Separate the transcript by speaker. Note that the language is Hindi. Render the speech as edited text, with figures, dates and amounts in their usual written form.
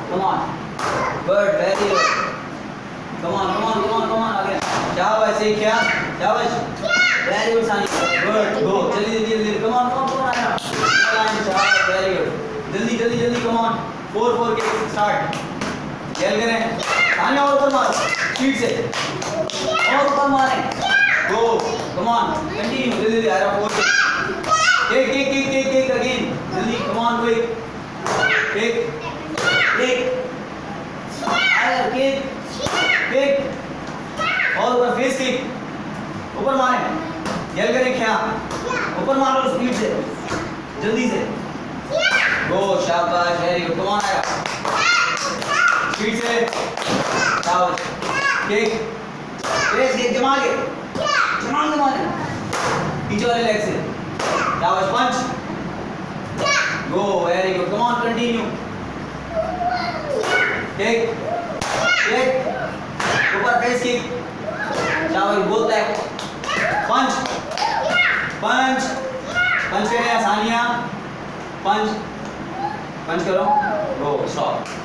Speaker 1: Come on. Good. Very good. Come on. Again. शाबाश सीखिया. शाबाश. Very good Sania. Good. Go. जल्दी. Come on. आया. शाबाश. Very good. जल्दी. Come on. 4 के start. खेल करें. सानिया और ऊपर मारो. स्पीड से. और ऊपर मारें. Go. Come on. Continue. जल्दी. आ रहा 4 Kick again. Jildi, come on, quick. Kick. Kick. और ऊपर फेस किक. ऊपर मारें. जल करें क्या? ऊपर मारो स्पीड से. जल्दी से. गो शाबाश. Very good. कम ऑन आया. स्पीड से. शाबाश. किक. फेस किक जमा के. मारे. पीछे वाले लेग से. शाबाश. Punch. Go. Very good. Come on. Continue. Kick. ऊपर फेस किक. शाबाश. Both leg. पंच करें. सानिया. पंच करो. Go. Stop.